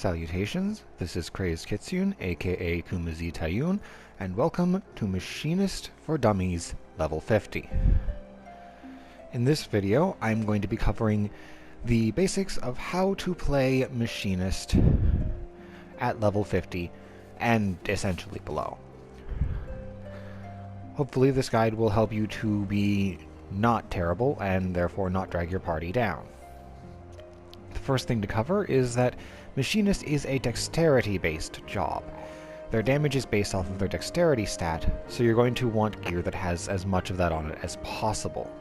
Salutations, this is Crazed Kitsune, aka Khuma'zi Tayuun, and welcome to Machinist for Dummies, level 50. In this video, I'm going to be covering the basics of how to play Machinist at level 50 and essentially below. Hopefully this guide will help you to be not terrible and therefore not drag your party down. The first thing to cover is that Machinist is a dexterity-based job. Their damage is based off of their dexterity stat, so you're going to want gear that has as much of that on it as possible.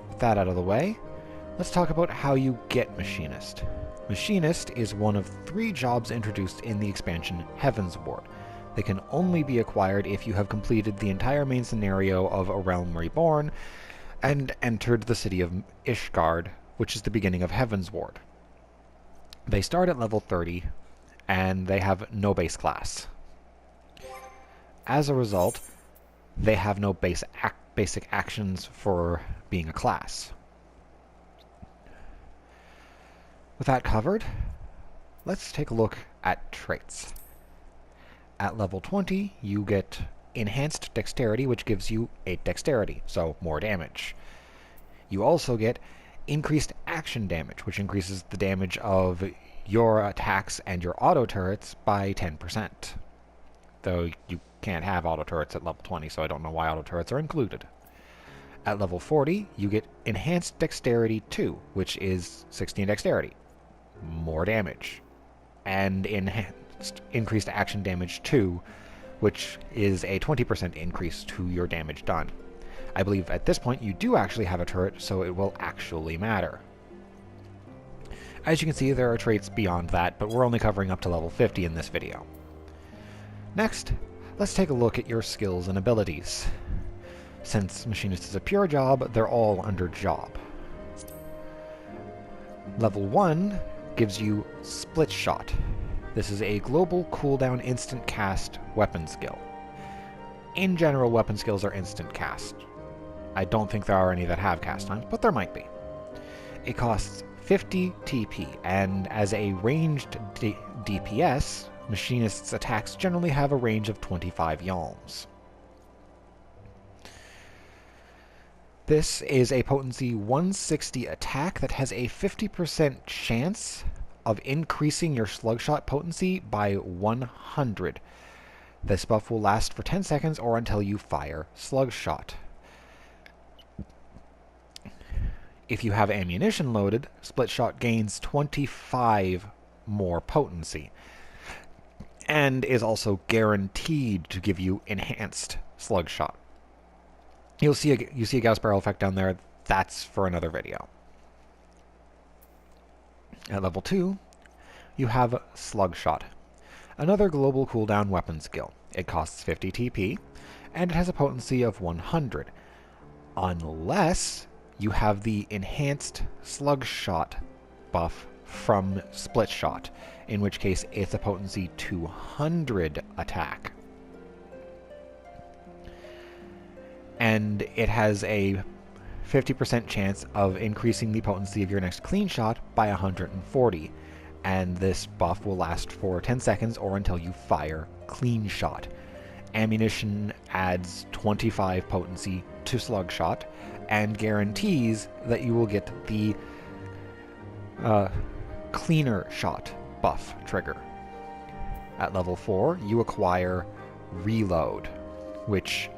With that out of the way, let's talk about how you get Machinist. Machinist is one of 3 jobs introduced in the expansion Heaven's Ward. They can only be acquired if you have completed the entire main scenario of A Realm Reborn and entered the city of Ishgard, which is the beginning of Heaven's Ward. They start at level 30, and they have no base class. As a result, they have no basic actions for being a class. With that covered, let's take a look at traits. At level 20, you get Enhanced Dexterity, which gives you 8 dexterity, so more damage. You also get Increased Action Damage, which increases the damage of your attacks and your auto turrets by 10%. Though you can't have auto turrets at level 20, so I don't know why auto turrets are included. At level 40, you get Enhanced Dexterity 2, which is 16 dexterity. More damage. And Increased Action Damage 2, which is a 20% increase to your damage done. I believe at this point you do actually have a turret, so it will actually matter. As you can see, there are traits beyond that, but we're only covering up to level 50 in this video. Next, let's take a look at your skills and abilities. Since Machinist is a pure job, they're all under job. Level 1 gives you Split Shot. This is a global cooldown instant cast weapon skill. In general, weapon skills are instant cast. I don't think there are any that have cast times, but there might be. It costs 50 TP, and as a ranged DPS, Machinist's attacks generally have a range of 25 yalms. This is a potency 160 attack that has a 50% chance of increasing your slugshot potency by 100. This buff will last for 10 seconds or until you fire slugshot. If you have ammunition loaded, Split Shot gains 25 more potency, and is also guaranteed to give you enhanced slugshot. You see a Gauss barrel effect down there. That's for another video. At level 2, you have Slugshot, another global cooldown weapon skill. It costs 50 TP, and it has a potency of 100, unless you have the enhanced Slugshot buff from Split Shot, in which case it's a potency 200 attack. And it has a 50% chance of increasing the potency of your next clean shot by 140, and this buff will last for 10 seconds or until you fire clean shot. Ammunition adds 25 potency to slugshot, and guarantees that you will get the cleaner shot buff trigger. At level 4, you acquire Reload, which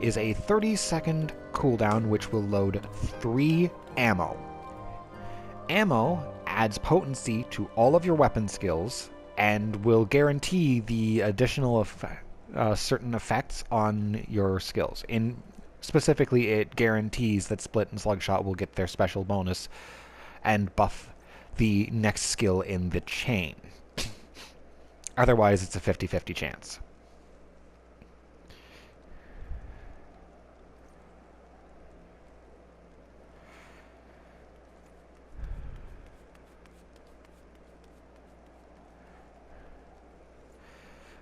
is a 30-second cooldown which will load 3 ammo. Ammo adds potency to all of your weapon skills and will guarantee the additional certain effects on your skills. Specifically, it guarantees that Split and Slugshot will get their special bonus and buff the next skill in the chain. Otherwise, it's a 50-50 chance.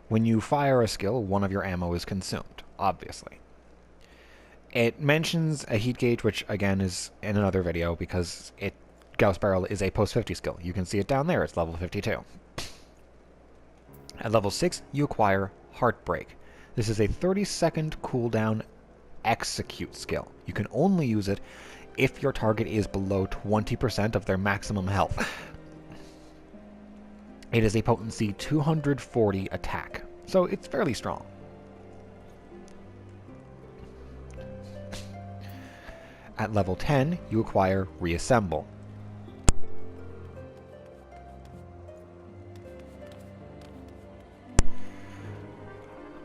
When you fire a skill, one of your ammo is consumed, obviously. It mentions a heat gauge, which again is in another video because it Gauss Barrel is a post 50 skill. You can see it down there. It's level 52. At level 6, you acquire Heartbreak. This is a 30-second cooldown execute skill. You can only use it if your target is below 20% of their maximum health. It is a potency 240 attack, so it's fairly strong. At level 10, you acquire Reassemble.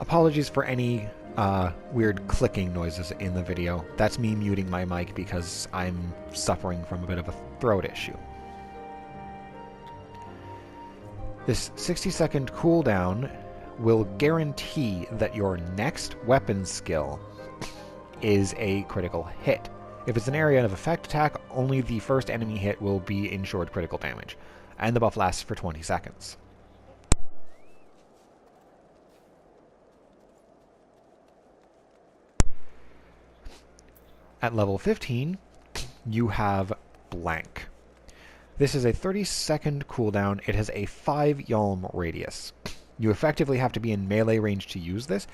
Apologies for any weird clicking noises in the video. That's me muting my mic because I'm suffering from a bit of a throat issue. This 60-second cooldown will guarantee that your next weapon skill is a critical hit. If it's an area of effect attack, only the first enemy hit will be ensured critical damage, and the buff lasts for 20 seconds. At level 15, you have Blank. This is a 30-second cooldown. It has a 5 Yalm radius. You effectively have to be in melee range to use this.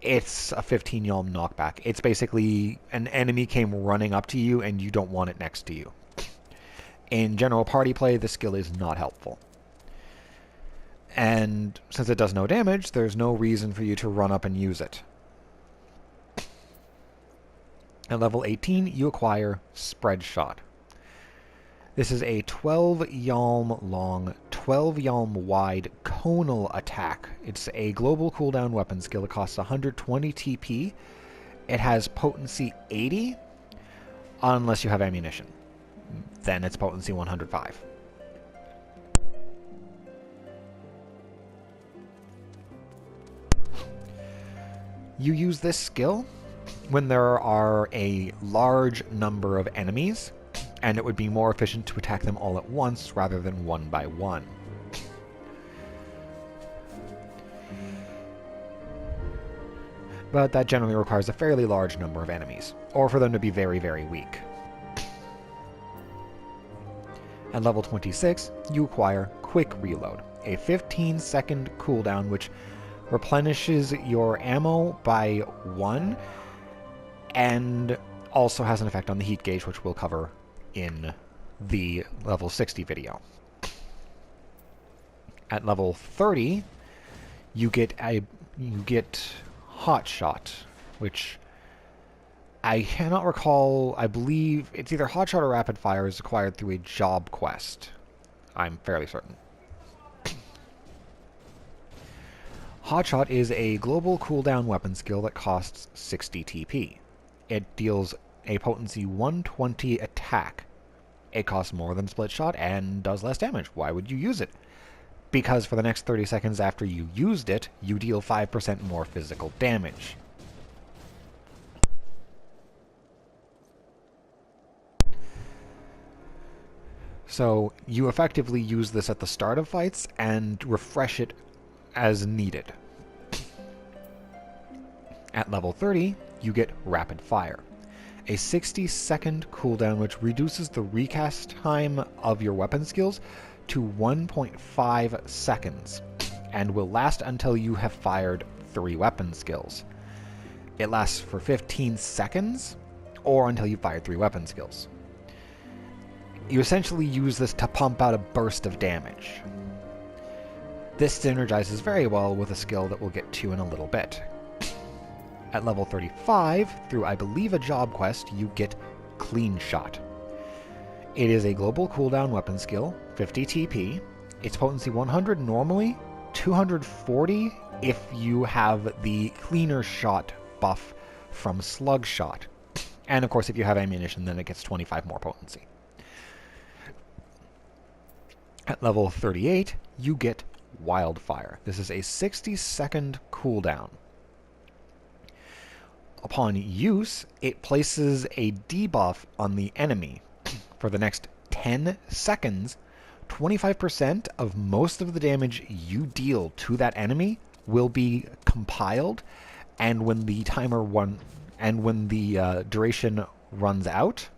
It's a 15 Yalm knockback. It's basically an enemy came running up to you and you don't want it next to you. In general party play, the skill is not helpful. And since it does no damage, there's no reason for you to run up and use it. At level 18, you acquire Spread Shot. This is a 12 Yalm long, 12 Yalm wide conal attack. It's a global cooldown weapon skill. It costs 120 TP. It has potency 80, unless you have ammunition. Then it's potency 105. You use this skill when there are a large number of enemies, and it would be more efficient to attack them all at once rather than one by one. But that generally requires a fairly large number of enemies, or for them to be very, very weak. At level 26, you acquire Quick Reload, a 15-second cooldown which replenishes your ammo by 1, and also has an effect on the heat gauge, which we'll cover in the level 60 video. At level 30, you get Hot Shot, which I cannot recall. I believe it's either Hot Shot or Rapid Fire is acquired through a job quest. I'm fairly certain. Hot Shot is a global cooldown weapon skill that costs 60 TP. It deals a potency 120 attack. It costs more than Split Shot and does less damage. Why would you use it? Because for the next 30 seconds after you used it, you deal 5% more physical damage. So you effectively use this at the start of fights and refresh it as needed. At level 30, you get Rapid Fire, a 60-second cooldown which reduces the recast time of your weapon skills to 1.5 seconds, and will last until you have fired 3 weapon skills. It lasts for 15 seconds, or until you fired 3 weapon skills. You essentially use this to pump out a burst of damage. This synergizes very well with a skill that we'll get to in a little bit. At level 35, through I believe a job quest, you get Clean Shot. It is a global cooldown weapon skill, 50 TP. It's potency 100 normally, 240 if you have the Cleaner Shot buff from Slug Shot. And of course if you have ammunition, then it gets 25 more potency. At level 38, you get Wildfire. This is a 60-second cooldown. Upon use, it places a debuff on the enemy. For the next 10 seconds, 25% of most of the damage you deal to that enemy will be compiled, and when the duration runs out,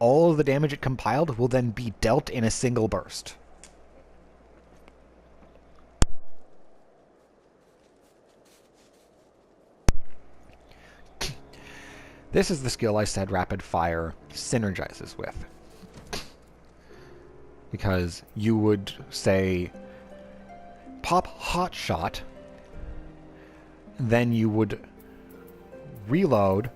all of the damage it compiled will then be dealt in a single burst. This is the skill I said Rapid Fire synergizes with. Because you would say, pop Hot Shot, then you would reload,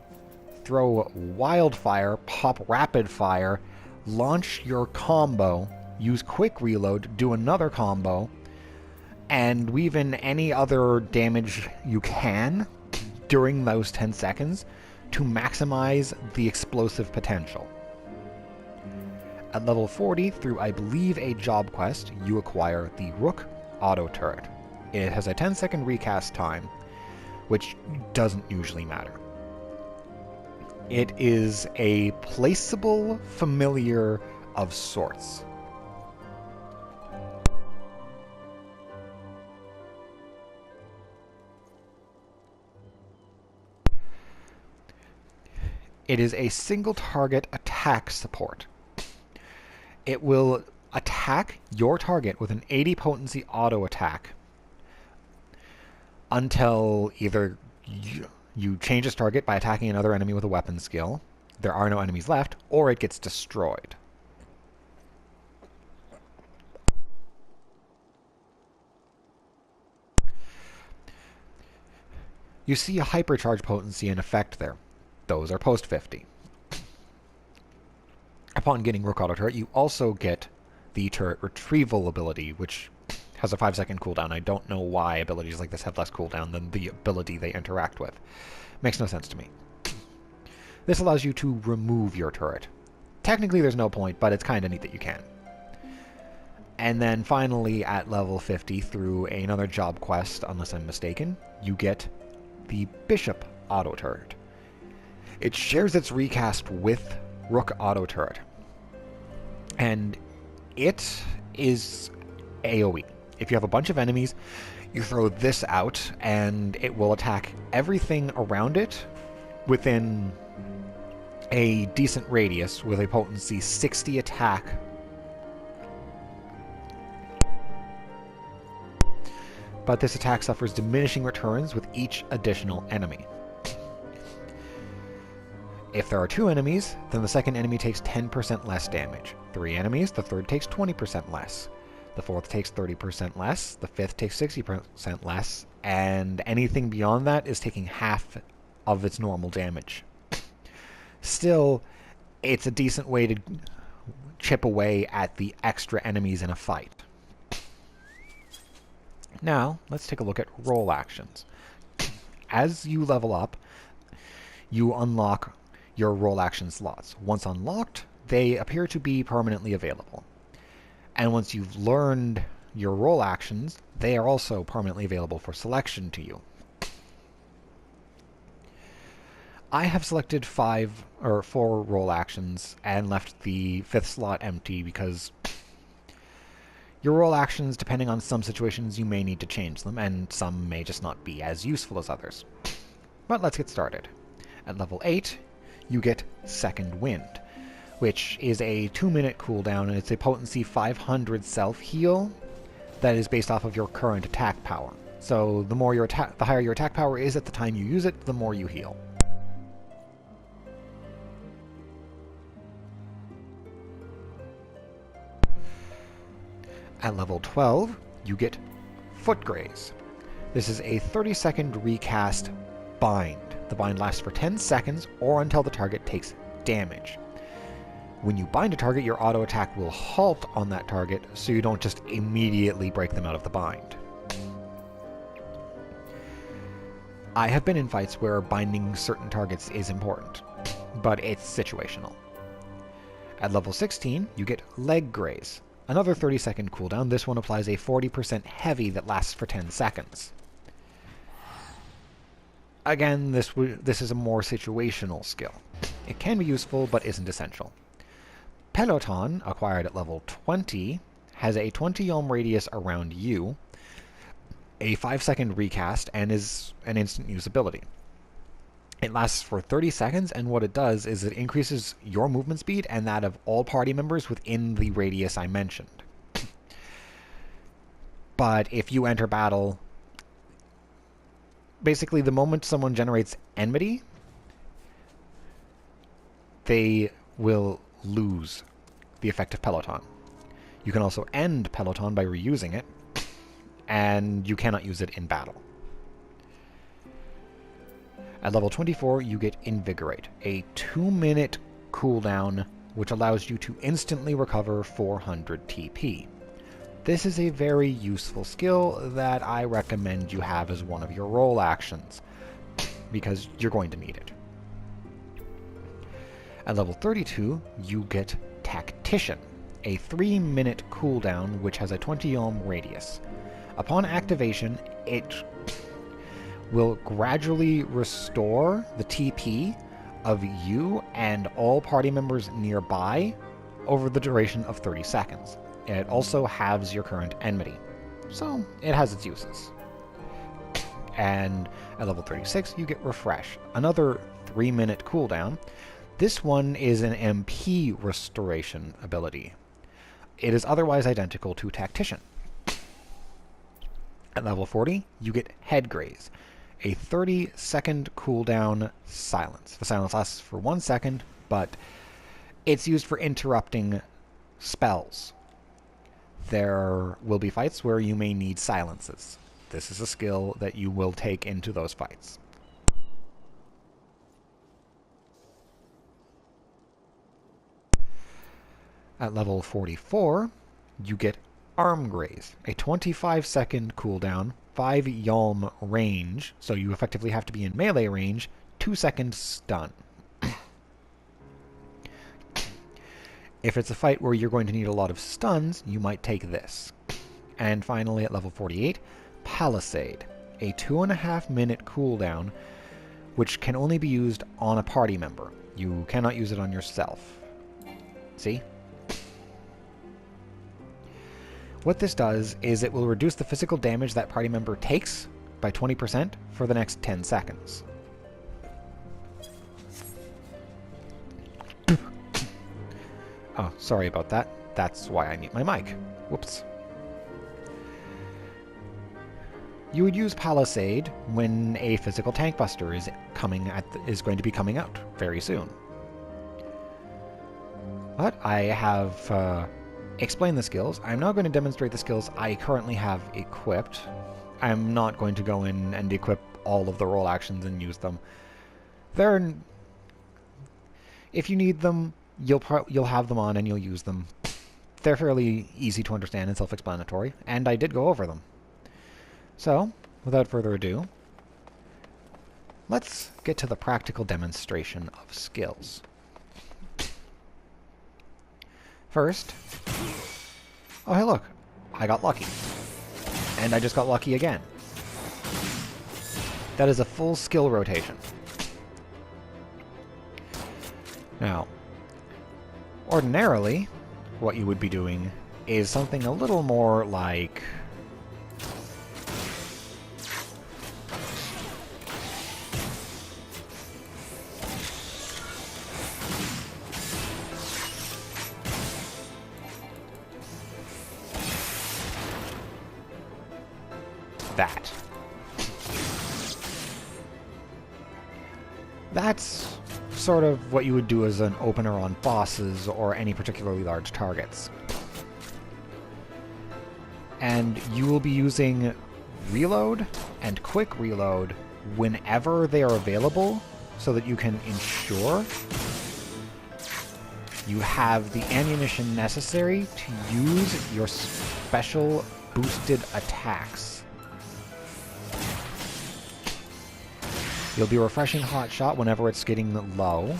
throw Wildfire, pop Rapid Fire, launch your combo, use Quick Reload, do another combo, and weave in any other damage you can during those 10 seconds to maximize the explosive potential. At level 40, through I believe a job quest, you acquire the Rook Auto Turret. It has a 10-second recast time, which doesn't usually matter. It is a placeable familiar of sorts. It is a single target attack support. It will attack your target with an 80 potency auto attack until either you change its target by attacking another enemy with a weapon skill, there are no enemies left, or it gets destroyed. You see a hypercharge potency in effect there. Those are post 50. Upon getting Rook Auto Turret, you also get the turret retrieval ability, which has a 5-second cooldown. I don't know why abilities like this have less cooldown than the ability they interact with. Makes no sense to me. This allows you to remove your turret. Technically there's no point, but it's kind of neat that you can. And then finally at level 50, through another job quest, unless I'm mistaken, you get the Bishop Auto Turret. It shares its recast with Rook Auto Turret. And it is AoE. If you have a bunch of enemies, you throw this out, and it will attack everything around it within a decent radius with a potency 60 attack. But this attack suffers diminishing returns with each additional enemy. If there are 2 enemies, then the second enemy takes 10% less damage. 3 enemies, the third takes 20% less. The fourth takes 30% less. The fifth takes 60% less. And anything beyond that is taking half of its normal damage. Still, it's a decent way to chip away at the extra enemies in a fight. Now, let's take a look at role actions. As you level up, you unlock your role action slots. Once unlocked, they appear to be permanently available. And once you've learned your role actions, they are also permanently available for selection to you. I have selected 4 role actions and left the 5th slot empty because your role actions, depending on some situations, you may need to change them, and some may just not be as useful as others. But let's get started. At level 8, you get Second Wind, which is a 2-minute cooldown, and it's a potency 500 self-heal that is based off of your current attack power. So the higher your attack power is at the time you use it, the more you heal. At level 12, you get Foot Graze. This is a 30-second recast bind. The bind lasts for 10 seconds or until the target takes damage. When you bind a target, your auto attack will halt on that target, so you don't just immediately break them out of the bind. I have been in fights where binding certain targets is important, but it's situational. At level 16, you get Leg Graze. Another 30-second cooldown. This one applies a 40% heavy that lasts for 10 seconds. Again, this is a more situational skill. It can be useful, but isn't essential. Peloton, acquired at level 20, has a 20 ohm radius around you, a 5-second recast, and is an instant use ability. It lasts for 30 seconds, and what it does is it increases your movement speed and that of all party members within the radius I mentioned. But if you enter battle, basically the moment someone generates enmity, they will lose the effective peloton. You can also end peloton by reusing it, and you cannot use it in battle. At level 24, you get Invigorate, a 2-minute cooldown which allows you to instantly recover 400 TP. This is a very useful skill that I recommend you have as one of your role actions, because you're going to need it. At level 32, you get Tactician, a 3-minute cooldown which has a 20 ohm radius. Upon activation, it will gradually restore the TP of you and all party members nearby over the duration of 30 seconds. It also halves your current enmity, so it has its uses. And at level 36, you get Refresh, another 3-minute cooldown. This one is an MP restoration ability. It is otherwise identical to Tactician. At level 40, you get Headgraze, a 30-second cooldown silence. The silence lasts for 1 second, but it's used for interrupting spells. There will be fights where you may need silences. This is a skill that you will take into those fights. At level 44, you get Arm Graze, a 25-second cooldown, 5 Yalm range, so you effectively have to be in melee range, 2-second stun. If it's a fight where you're going to need a lot of stuns, you might take this. And finally, at level 48, Palisade, a 2.5-minute cooldown, which can only be used on a party member. You cannot use it on yourself. See? What this does is it will reduce the physical damage that party member takes by 20% for the next 10 seconds. Oh, sorry about that. That's why I mute my mic. Whoops. You would use Palisade when a physical tank buster is going to be coming out very soon. But I have explained the skills. I'm now going to demonstrate the skills I currently have equipped. I'm not going to go in and equip all of the role actions and use them. If you need them, you'll have them on and you'll use them. They're fairly easy to understand and self-explanatory, and I did go over them. So, without further ado, let's get to the practical demonstration of skills. First, oh hey look, I got lucky. And I just got lucky again. That is a full skill rotation. Now, ordinarily, what you would be doing is something a little more like that. That's sort of what you would do as an opener on bosses or any particularly large targets. And you will be using reload and quick reload whenever they are available so that you can ensure you have the ammunition necessary to use your special boosted attacks. You'll be refreshing Hot Shot whenever it's getting low.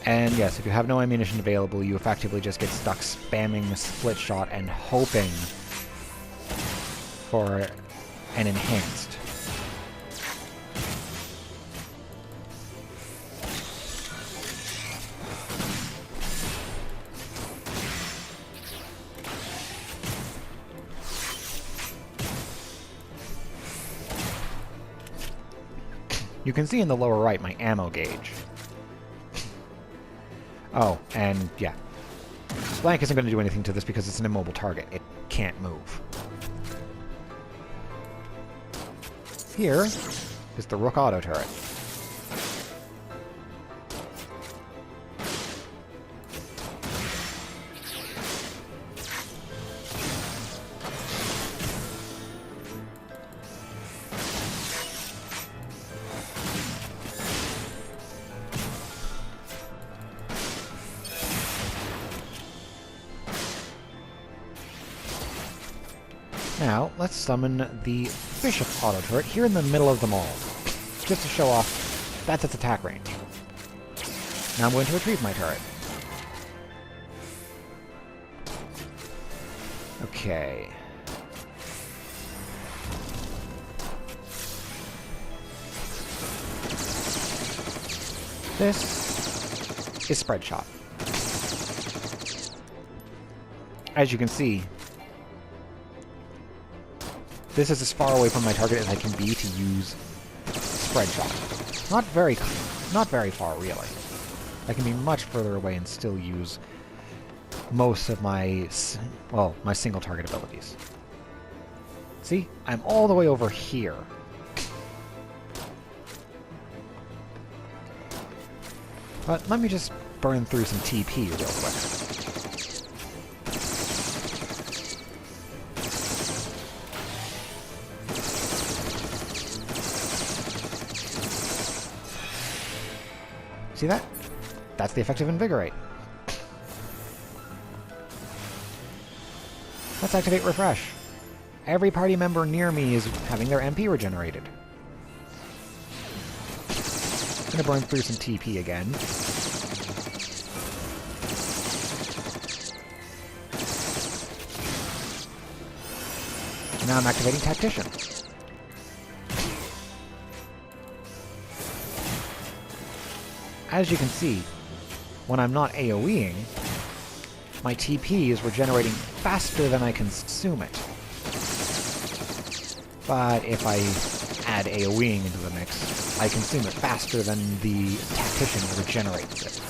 And yes, if you have no ammunition available, you effectively just get stuck spamming Split Shot and hoping for an enhanced. You can see in the lower right my ammo gauge. Oh, and yeah. Blank isn't going to do anything to this because it's an immobile target. It can't move. Here is the Rook auto turret. Now, let's summon the Bishop auto turret here in the middle of them all, just to show off that's its attack range. Now I'm going to retrieve my turret. Okay. This is Spread Shot. As you can see, this is as far away from my target as I can be to use Spread Shot. Not very far, really. I can be much further away and still use most of my, well, my single target abilities. See? I'm all the way over here. But let me just burn through some TP real quick. See that? That's the effective Invigorate. Let's activate Refresh. Every party member near me is having their MP regenerated. I'm gonna burn through some TP again. Now I'm activating Tactician. As you can see, when I'm not AoEing, my TP is regenerating faster than I consume it. But if I add AoEing into the mix, I consume it faster than the Tactician regenerates it.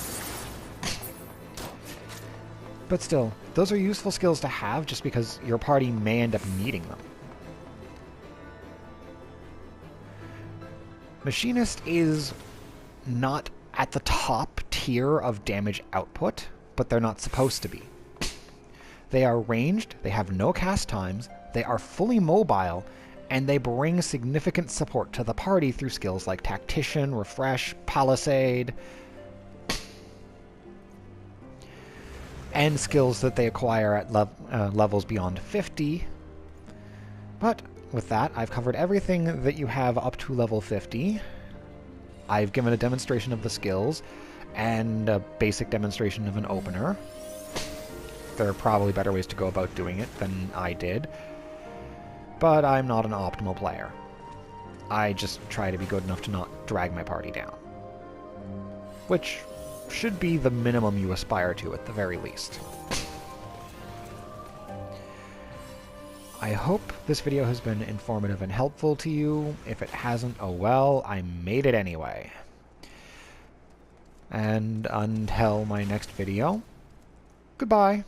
But still, those are useful skills to have just because your party may end up needing them. Machinist is not at the top tier of damage output, but they're not supposed to be. They are ranged, they have no cast times, they are fully mobile, and they bring significant support to the party through skills like Tactician, Refresh, Palisade, and skills that they acquire at levels beyond 50. But with that, I've covered everything that you have up to level 50. I've given a demonstration of the skills, and a basic demonstration of an opener. There are probably better ways to go about doing it than I did, but I'm not an optimal player. I just try to be good enough to not drag my party down. Which should be the minimum you aspire to at the very least. I hope this video has been informative and helpful to you. If it hasn't, oh well, I made it anyway. And until my next video, goodbye.